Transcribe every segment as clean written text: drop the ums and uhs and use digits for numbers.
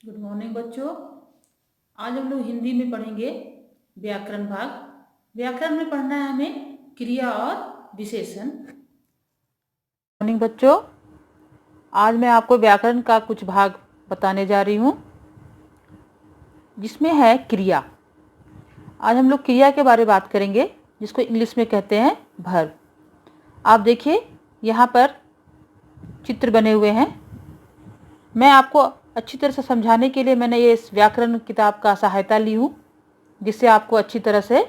Good morning बच्चों। आज हम लोग हिंदी में पढ़ेंगे व्याकरण भाग। व्याकरण में पढ़ना है हमें क्रिया और विशेषण। मॉर्निंग बच्चों, आज मैं आपको व्याकरण का कुछ भाग बताने जा रही हूँ जिसमें है क्रिया। आज हम लोग क्रिया के बारे में बात करेंगे जिसको इंग्लिश में कहते हैं वर्ब। आप देखिए यहाँ पर चित्र बने हुए हैं। मैं आपको अच्छी तरह से समझाने के लिए मैंने ये इस व्याकरण किताब का सहायता ली हूँ जिससे आपको अच्छी तरह से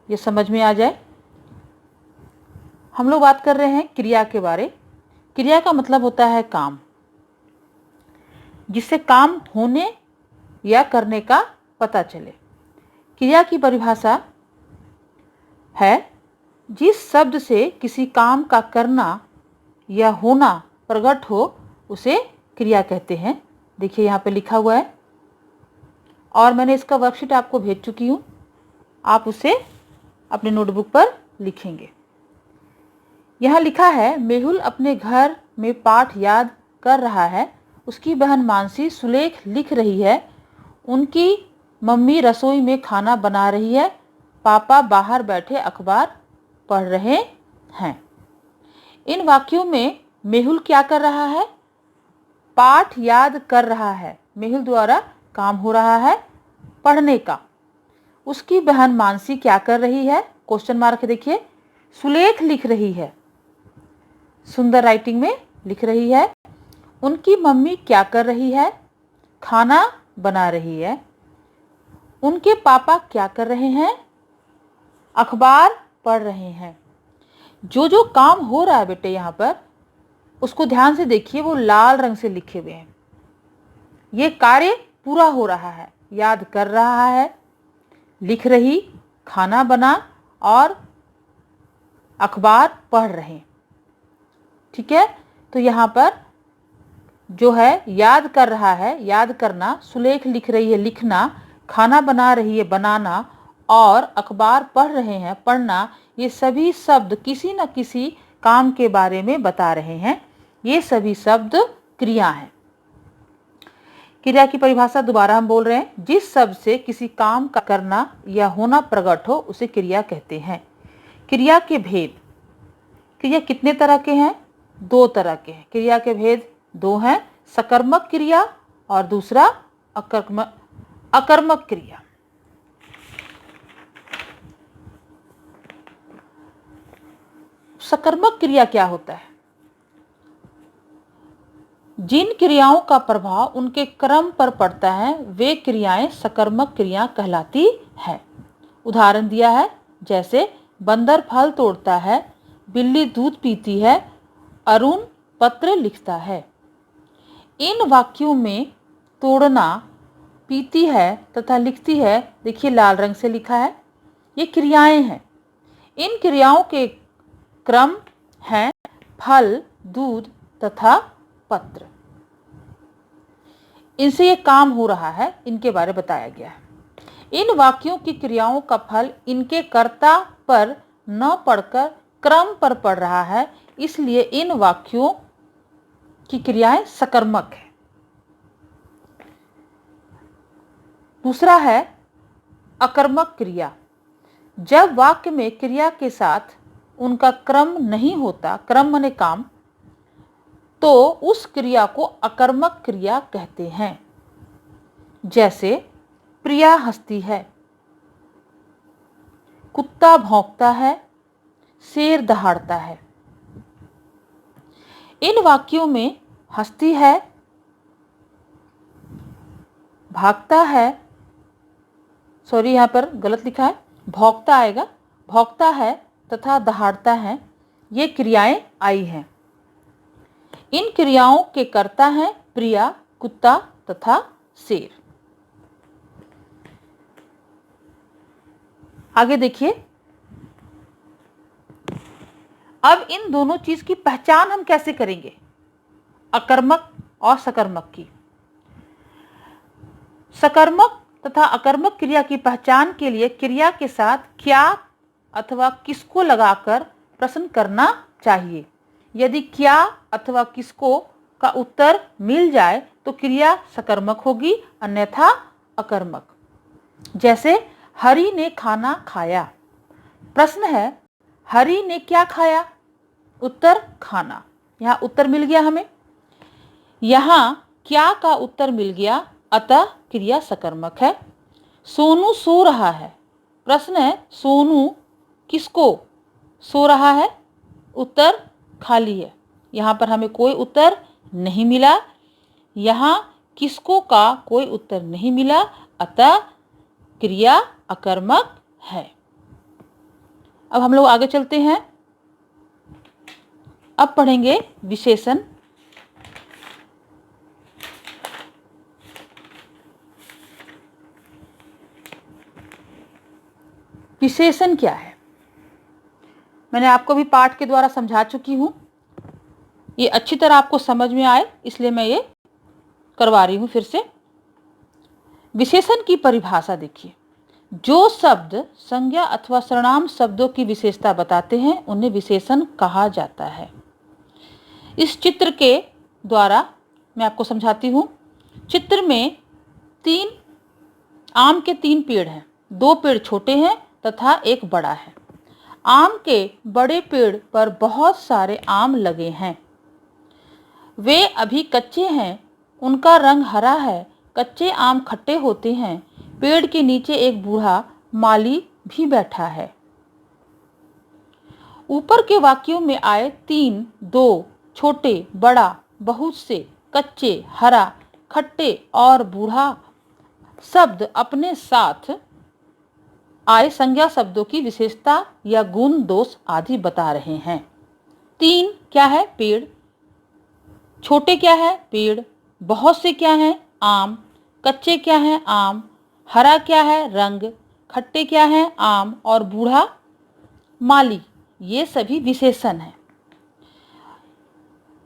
ये समझ में आ जाए। हम लोग बात कर रहे हैं क्रिया के बारे। क्रिया का मतलब होता है काम, जिससे काम होने या करने का पता चले। क्रिया की परिभाषा है जिस शब्द से किसी काम का करना या होना प्रकट हो उसे क्रिया कहते हैं। देखिए यहाँ पे लिखा हुआ है और मैंने इसका वर्कशीट आपको भेज चुकी हूँ। आप उसे अपने नोटबुक पर लिखेंगे। यहाँ लिखा है, मेहुल अपने घर में पाठ याद कर रहा है। उसकी बहन मानसी सुलेख लिख रही है। उनकी मम्मी रसोई में खाना बना रही है। पापा बाहर बैठे अखबार पढ़ रहे हैं। इन वाक्यों में मेहुल क्या कर रहा है? पाठ याद कर रहा है। मेहुल द्वारा काम हो रहा है पढ़ने का। उसकी बहन मानसी क्या कर रही है? क्वेश्चन मार्क देखिए। सुलेख लिख रही है, सुंदर राइटिंग में लिख रही है। उनकी मम्मी क्या कर रही है? खाना बना रही है। उनके पापा क्या कर रहे हैं? अखबार पढ़ रहे हैं। जो जो काम हो रहा है बेटे यहाँ पर उसको ध्यान से देखिए, वो लाल रंग से लिखे हुए हैं। ये कार्य पूरा हो रहा है। याद कर रहा है, लिख रही, खाना बना और अखबार पढ़ रहे। ठीक है, तो यहाँ पर जो है याद कर रहा है, याद करना, सुलेख लिख रही है, लिखना, खाना बना रही है, बनाना और अखबार पढ़ रहे हैं, पढ़ना, ये सभी शब्द किसी न किसी काम के बारे में बता रहे हैं। ये सभी शब्द क्रिया हैं। क्रिया की परिभाषा दोबारा हम बोल रहे हैं, जिस शब्द से किसी काम का करना या होना प्रकट हो उसे क्रिया कहते हैं। क्रिया के भेद। क्रिया कितने तरह के हैं? दो तरह के हैं। क्रिया के भेद दो हैं, सकर्मक क्रिया और दूसरा अकर्मक क्रिया। सकर्मक क्रिया क्या होता है? जिन क्रियाओं का प्रभाव उनके क्रम पर पड़ता है वे क्रियाएं सकर्मक क्रिया कहलाती है। उदाहरण दिया है, जैसे बंदर फल तोड़ता है, बिल्ली दूध पीती है, अरुण पत्र लिखता है। इन वाक्यों में तोड़ना, पीती है तथा लिखती है, देखिए लाल रंग से लिखा है, ये क्रियाएं हैं। इन क्रियाओं के क्रम हैं फल, दूध तथा पत्र। इनसे ये काम हो रहा है, इनके बारे में बताया गया है। इन वाक्यों की क्रियाओं का फल इनके कर्ता पर न पड़कर क्रम पर पड़ रहा है, इसलिए इन वाक्यों की क्रियाएं सकर्मक है। दूसरा है अकर्मक क्रिया। जब वाक्य में क्रिया के साथ उनका क्रम नहीं होता, क्रम माने काम, तो उस क्रिया को अकर्मक क्रिया कहते हैं। जैसे प्रिया हंसती है, कुत्ता भौंकता है, शेर दहाड़ता है। इन वाक्यों में हंसती है, भागता है, सॉरी यहाँ पर गलत लिखा है, भौंकता आएगा, भौंकता है तथा दहाड़ता है, ये क्रियाएं आई हैं। इन क्रियाओं के कर्ता हैं प्रिया, कुत्ता तथा शेर। आगे देखिए, अब इन दोनों चीज की पहचान हम कैसे करेंगे, अकर्मक और सकर्मक की। सकर्मक तथा अकर्मक क्रिया की पहचान के लिए क्रिया के साथ क्या अथवा किसको लगाकर प्रश्न करना चाहिए। यदि क्या अथवा किसको का उत्तर मिल जाए तो क्रिया सकर्मक होगी, अन्यथा अकर्मक। जैसे हरि ने खाना खाया। प्रश्न है, हरि ने क्या खाया? उत्तर खाना। यहाँ उत्तर मिल गया हमें। यहाँ क्या का उत्तर मिल गया, अतः क्रिया सकर्मक है। सोनू सो रहा है। प्रश्न है, सोनू किसको सो रहा है? उत्तर खाली है। यहाँ पर हमें कोई उत्तर नहीं मिला। यहाँ किसको का कोई उत्तर नहीं मिला, अतः क्रिया अकर्मक है। अब हम लोग आगे चलते हैं। अब पढ़ेंगे विशेषण। विशेषण क्या है? मैंने आपको भी पाठ के द्वारा समझा चुकी हूँ। ये अच्छी तरह आपको समझ में आए इसलिए मैं ये करवा रही हूँ फिर से। विशेषण की परिभाषा देखिए। जो शब्द संज्ञा अथवा सर्वनाम शब्दों की विशेषता बताते हैं उन्हें विशेषण कहा जाता है। इस चित्र के द्वारा मैं आपको समझाती हूँ। चित्र में आम के 3 पेड़ हैं। 2 पेड़ छोटे हैं तथा एक बड़ा है। आम के बड़े पेड़ पर बहुत सारे आम लगे हैं। वे अभी कच्चे हैं। उनका रंग हरा है। कच्चे आम खट्टे होते हैं। पेड़ के नीचे एक बूढ़ा माली भी बैठा है। ऊपर के वाक्यों में आए 3, 2, छोटे, बड़ा, बहुत से, कच्चे, हरा, खट्टे और बूढ़ा शब्द अपने साथ आए संज्ञा शब्दों की विशेषता या गुण दोष आदि बता रहे हैं। 3 क्या है? पेड़। छोटे क्या है? पेड़। बहुत से क्या है? आम। कच्चे क्या है? आम। हरा क्या है? रंग। खट्टे क्या है? आम। और बूढ़ा माली। ये सभी विशेषण हैं।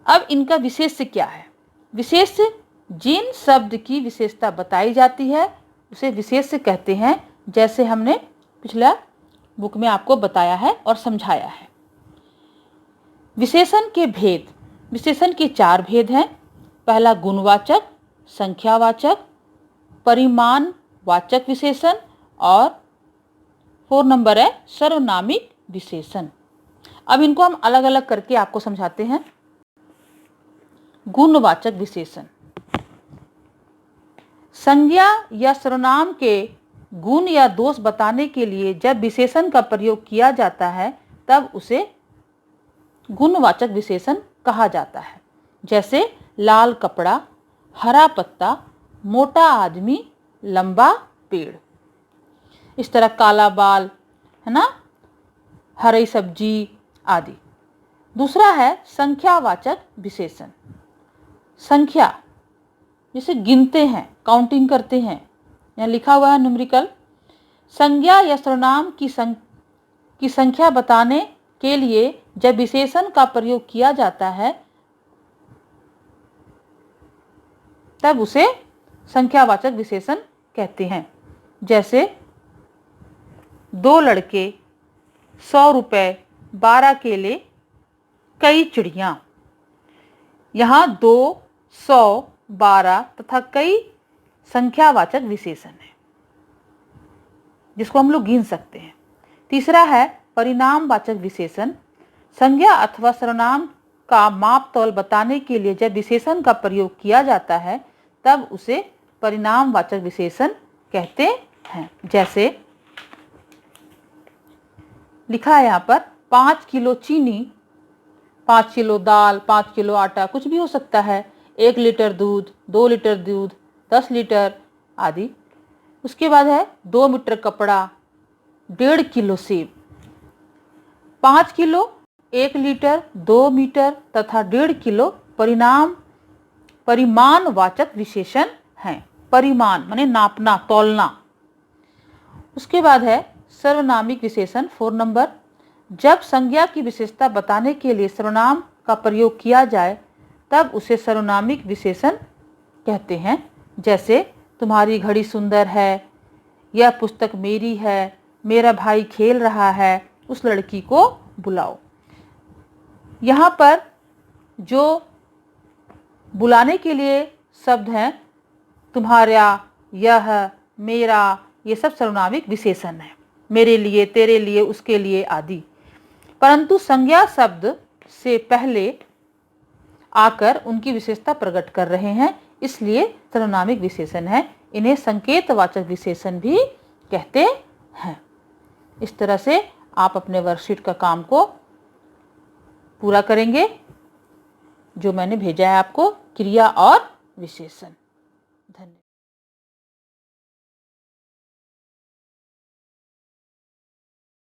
अब इनका विशेष्य क्या है? विशेष्य जिन शब्द की विशेषता बताई जाती है उसे विशेष्य कहते हैं, जैसे हमने पिछला बुक में आपको बताया है और समझाया है। विशेषण के भेद। विशेषण के 4 भेद हैं। पहला गुणवाचक, संख्यावाचक, परिमाणवाचक विशेषण और 4 नंबर है सर्वनामिक विशेषण। अब इनको हम अलग अलग करके आपको समझाते हैं। गुणवाचक विशेषण। संज्ञा या सर्वनाम के गुण या दोष बताने के लिए जब विशेषण का प्रयोग किया जाता है तब उसे गुणवाचक विशेषण कहा जाता है। जैसे लाल कपड़ा, हरा पत्ता, मोटा आदमी, लंबा पेड़। इस तरह काला बाल, है ना, हरी सब्जी आदि। दूसरा है संख्यावाचक विशेषण। संख्या जैसे गिनते हैं, काउंटिंग करते हैं, यहाँ लिखा हुआ है न्यूमेरिकल। संज्ञा या सर्वनाम की संख्या बताने के लिए जब विशेषण का प्रयोग किया जाता है तब उसे संख्यावाचक विशेषण कहते हैं। जैसे 2 लड़के, 100 रुपए, 12 केले, कई चिड़ियाँ। यहाँ 2, 100, 12 तथा कई संख्यावाचक विशेषण है जिसको हम लोग गिन सकते हैं। तीसरा है परिणामवाचक विशेषण। संज्ञा अथवा सर्वनाम का माप तौल बताने के लिए जब विशेषण का प्रयोग किया जाता है तब उसे परिणामवाचक विशेषण कहते हैं। जैसे लिखा है यहाँ पर 5 किलो चीनी, 5 किलो दाल, 5 किलो आटा, कुछ भी हो सकता है। 1 लीटर दूध, 2 लीटर दूध, 10 लीटर आदि। उसके बाद है 2 मीटर कपड़ा, 1.5 किलो सेब। 5 किलो, 1 लीटर, 2 मीटर तथा 1.5 किलो परिमाणवाचक विशेषण हैं। परिमाण माने नापना, तौलना। उसके बाद है सर्वनामिक विशेषण 4 नंबर। जब संज्ञा की विशेषता बताने के लिए सर्वनाम का प्रयोग किया जाए तब उसे सर्वनामिक विशेषण कहते हैं। जैसे तुम्हारी घड़ी सुंदर है, यह पुस्तक मेरी है, मेरा भाई खेल रहा है, उस लड़की को बुलाओ। यहाँ पर जो बुलाने के लिए शब्द हैं तुम्हारा, यह, मेरा, ये सब सर्वनामिक विशेषण है। मेरे लिए, तेरे लिए, उसके लिए आदि। परंतु संज्ञा शब्द से पहले आकर उनकी विशेषता प्रकट कर रहे हैं, इसलिए सर्वनामिक विशेषण है। इन्हें संकेतवाचक विशेषण भी कहते हैं। इस तरह से आप अपने वर्कशीट का काम को पूरा करेंगे जो मैंने भेजा है आपको, क्रिया और विशेषण।